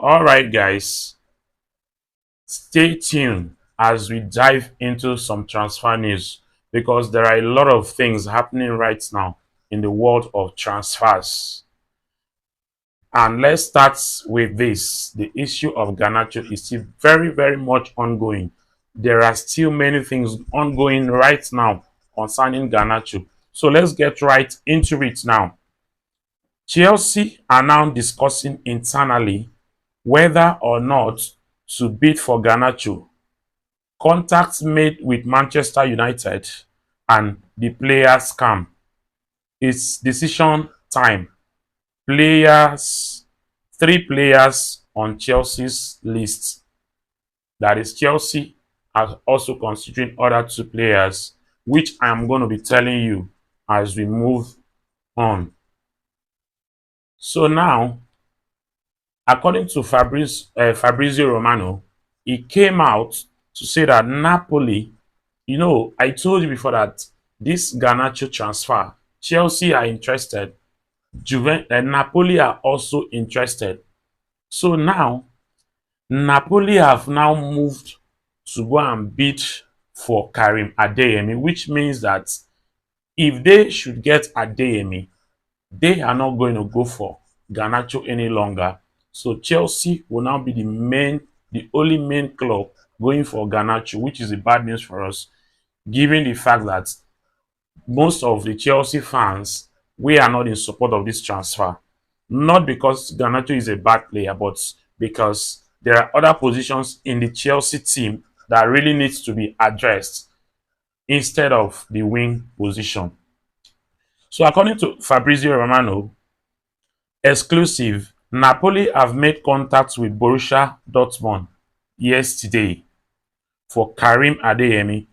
All right, guys, stay tuned as we dive into some transfer news because there are a lot of things happening right now in the world of transfers. And let's start with this. The issue of Garnacho is still very, very much ongoing. There are still many things ongoing right now concerning Garnacho. So let's get right into it now. Chelsea are now discussing internally whether or not to bid for Garnacho. Contacts made with Manchester United and the players scam. It's decision time. Players, three players on Chelsea's list. That is, Chelsea are also considering other two players, which I am going to be telling you as we move on. So now, according to Fabrizio Romano, he came out to say that Napoli, I told you before that this Garnacho transfer, Chelsea are interested, Napoli are also interested. So now, Napoli have now moved to go and bid for Karim Adeyemi, which means that if they should get Adeyemi, they are not going to go for Garnacho any longer. So Chelsea will now be the only main club going for Garnacho, which is a bad news for us, given the fact that most of the Chelsea fans, we are not in support of this transfer. Not because Garnacho is a bad player, but because there are other positions in the Chelsea team that really needs to be addressed instead of the wing position. So according to Fabrizio Romano, exclusive, Napoli have made contact with Borussia Dortmund yesterday for Karim Adeyemi.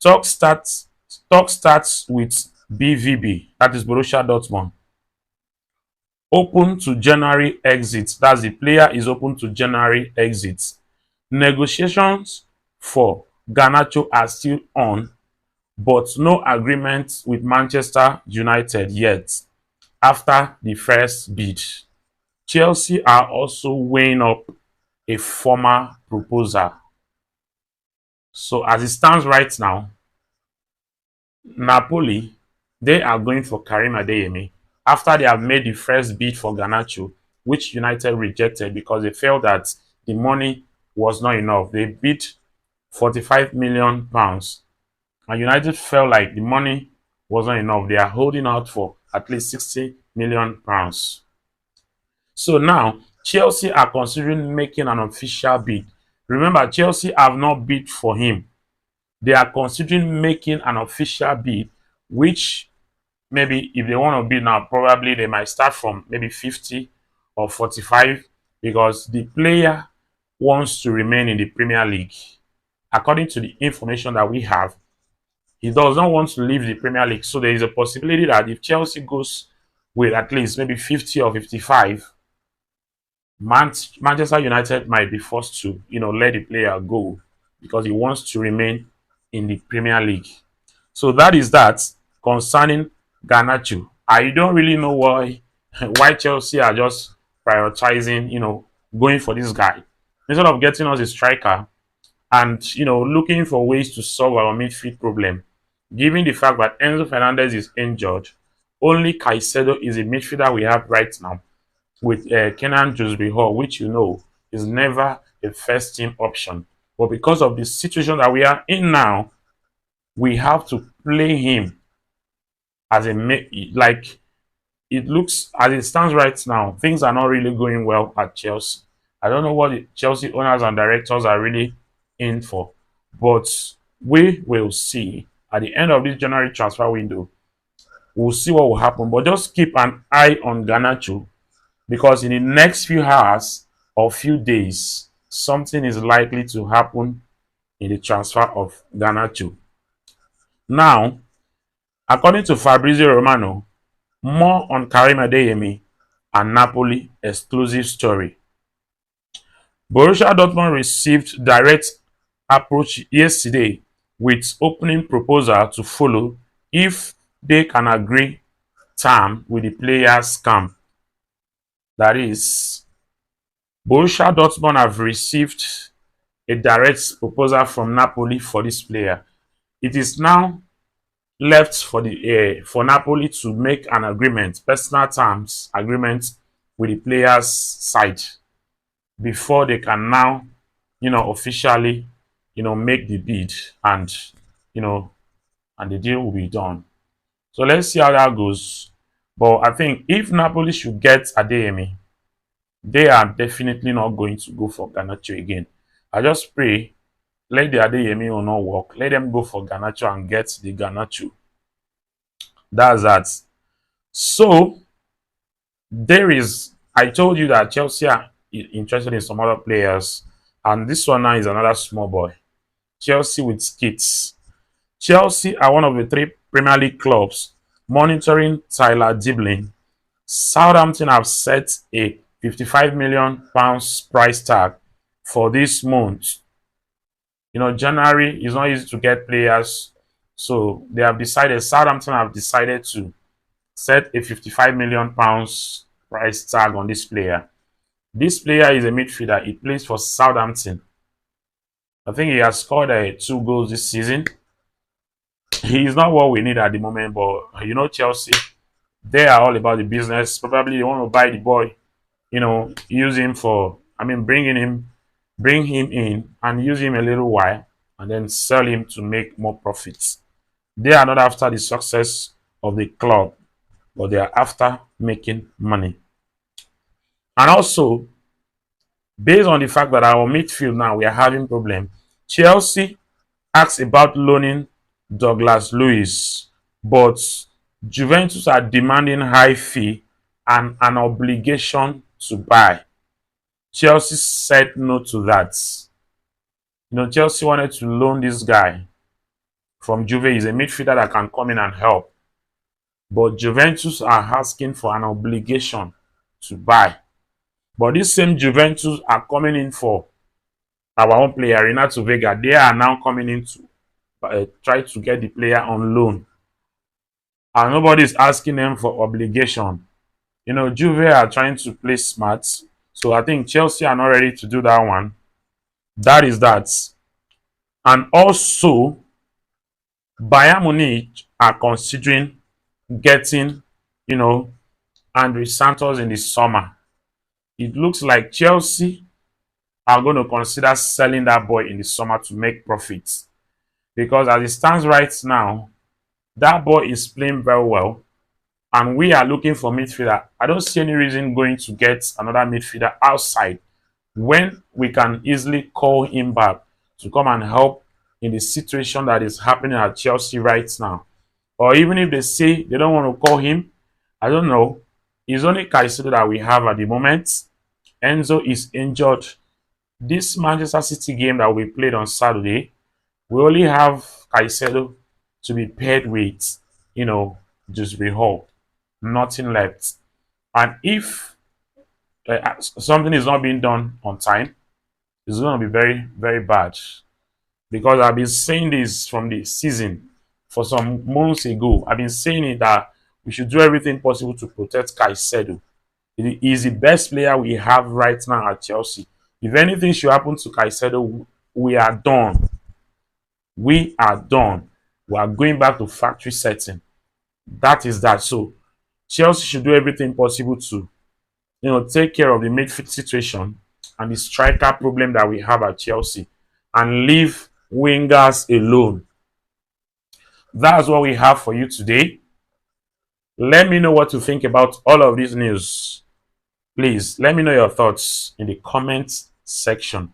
Talk starts talk starts with BVB, that is Borussia Dortmund. Open to January exit. That's the player is open to January exit. Negotiations for Garnacho are still on, but no agreement with Manchester United yet after the first bid. Chelsea are also weighing up a former proposal. So as it stands right now, Napoli, they are going for Karim Adeyemi after they have made the first bid for Garnacho, which United rejected because they felt that the money was not enough. They bid 45 million pounds, and United felt like the money wasn't enough. They are holding out for at least 60 million pounds. So now Chelsea are considering making an official bid. Remember, Chelsea have not bid for him. They are considering making an official bid, which maybe if they want to bid now, probably they might start from maybe 50 or 45 because the player wants to remain in the Premier League. According to the information that we have, he does not want to leave the Premier League. So there is a possibility that if Chelsea goes with at least maybe 50 or 55, Manchester United might be forced to, let the player go because he wants to remain in the Premier League. So that is that concerning Garnacho. I don't really know why Chelsea are just prioritizing, going for this guy instead of getting us a striker and looking for ways to solve our midfield problem. Given the fact that Enzo Fernandez is injured, only Caicedo is a midfielder we have right now with Kenan Jusby Hall, which is never a first team option. But because of the situation that we are in now, we have to play him as like it looks as it stands right now. Things are not really going well at Chelsea. I don't know what the Chelsea owners and directors are really in for, but we will see at the end of this January transfer window. We'll see what will happen, but just keep an eye on Garnacho because in the next few hours or few days, something is likely to happen in the transfer of Garnacho. Now, according to Fabrizio Romano, more on Karim Adeyemi and Napoli exclusive story. Borussia Dortmund received direct approach yesterday with opening proposal to follow if they can agree term with the players camp. That is, Borussia Dortmund have received a direct proposal from Napoli for this player. It is now left for Napoli to make an agreement, personal terms agreement with the player's side before they can now, officially, make the bid and, you know, and the deal will be done. So let's see how that goes. But I think if Napoli should get Adeyemi, they are definitely not going to go for Garnacho again. I just pray let the Adeyemi will not work. Let them go for Garnacho and get the Garnacho. That's that. So there is. I told you that Chelsea are interested in some other players, and this one now is another small boy. Chelsea with skits. Chelsea are one of the three Premier League clubs monitoring Tyler Diblin. Southampton have set a £55 million price tag for this month. January is not easy to get players, so they have decided. Southampton have decided to set a £55 million price tag on this player. This player is a midfielder. He plays for Southampton. I think he has scored 2 goals this season. He is not what we need at the moment, but Chelsea, they are all about the business. Probably they want to buy the boy, use him for, bring him in and use him a little while and then sell him to make more profits. They are not after the success of the club, but they are after making money. And also, based on the fact that our midfield now we are having problem, Chelsea asked about loaning Douglas Luiz, but Juventus are demanding high fee and an obligation to buy. Chelsea said no to that. Chelsea wanted to loan this guy from Juve. He's a midfielder that can come in and help. But Juventus are asking for an obligation to buy. But this same Juventus are coming in for our own player, Renato Vega. They are now coming in to try to get the player on loan. And nobody is asking them for obligation. Juve are trying to play smart. So I think Chelsea are not ready to do that one. That is that. And also, Bayern Munich are considering getting, Andre Santos in the summer. It looks like Chelsea are going to consider selling that boy in the summer to make profits. Because as it stands right now, that boy is playing very well. And we are looking for midfielder. I don't see any reason going to get another midfielder outside when we can easily call him back to come and help in the situation that is happening at Chelsea right now. Or even if they say they don't want to call him, I don't know. It's only Caicedo that we have at the moment. Enzo is injured. This Manchester City game that we played on Saturday, we only have Caicedo to be paired with, just Hall. Nothing left. And if something is not being done on time, it's going to be very, very bad. Because I've been saying this from the season for some months ago. I've been saying it that we should do everything possible to protect Caicedo. He is the best player we have right now at Chelsea. If anything should happen to Caicedo, we are done. We are done. We are going back to factory setting. That is that. So Chelsea should do everything possible to, take care of the midfield situation and the striker problem that we have at Chelsea and leave wingers alone. That's what we have for you today. Let me know what you think about all of this news. Please let me know your thoughts in the comment section.